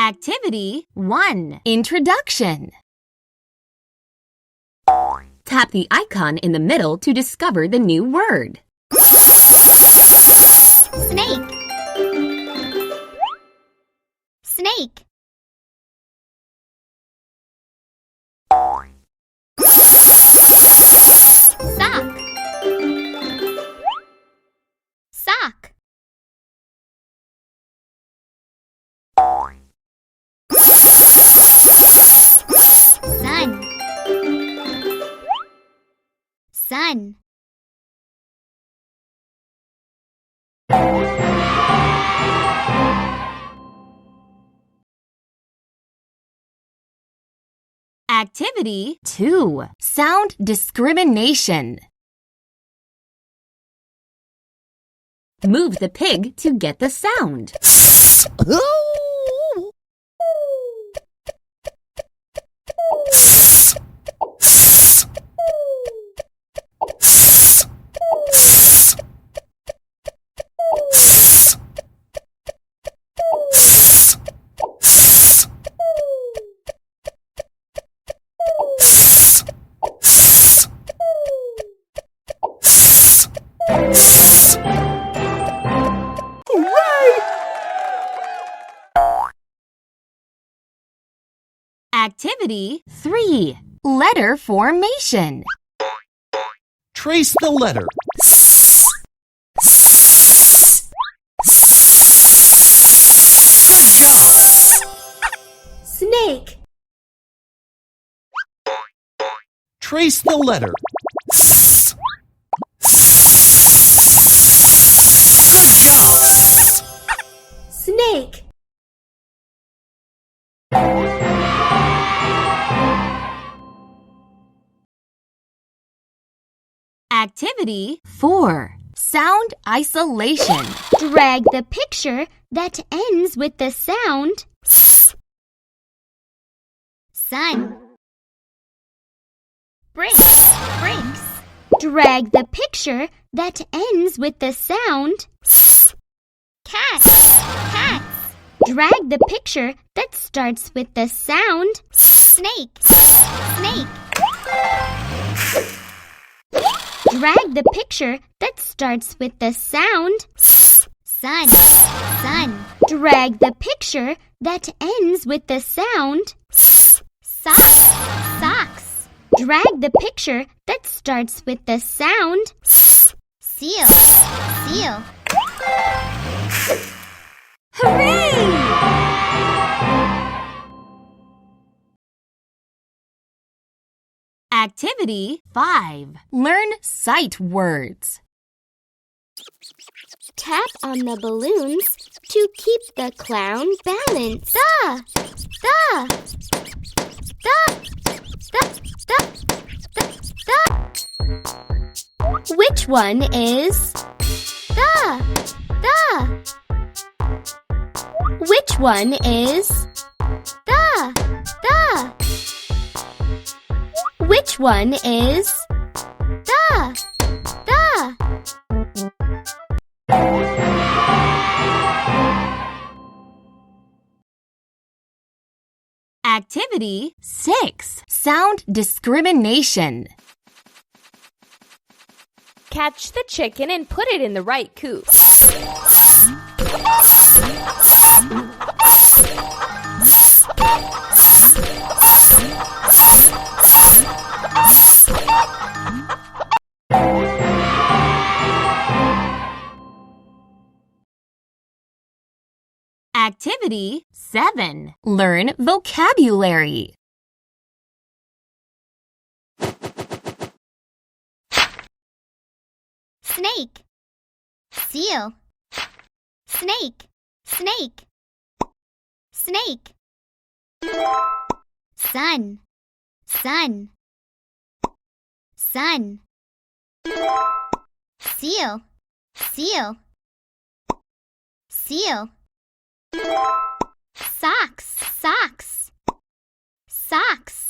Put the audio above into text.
Activity 1. Introduction. Tap the icon in the middle to discover the new word. Snake. Snake. Sock. Sock. Sun. Sun. Activity 2. Sound discrimination. Move the pig to get the sound. Activity 3. Letter formation. Trace the letter. Good job. Snake. Trace the letter. Good job. Snake. Activity 4. Sound isolation. Drag the picture that ends with the sound S. Sun. Bricks. Bricks. Drag the picture that ends with the sound S. Cats. Cats. Drag the picture that starts with the sound Snake. Snake. Drag the picture that starts with the sound S. Sun. Sun. Drag the picture that ends with the sound S. Socks. Socks. Drag the picture that starts with the sound S. Seal. Seal. Hooray! Activity 5. Learn sight words. Tap on the balloons to keep the clown balanced. Which one is the? Which one is the? Which one is the? Activity 6. Sound discrimination. Catch the chicken and put it in the right coop. Activity 7. Learn vocabulary. Snake. Seal. Snake. Snake. Snake. Sun. Sun. Sun. Seal. Seal. Seal. Socks. Socks. Socks.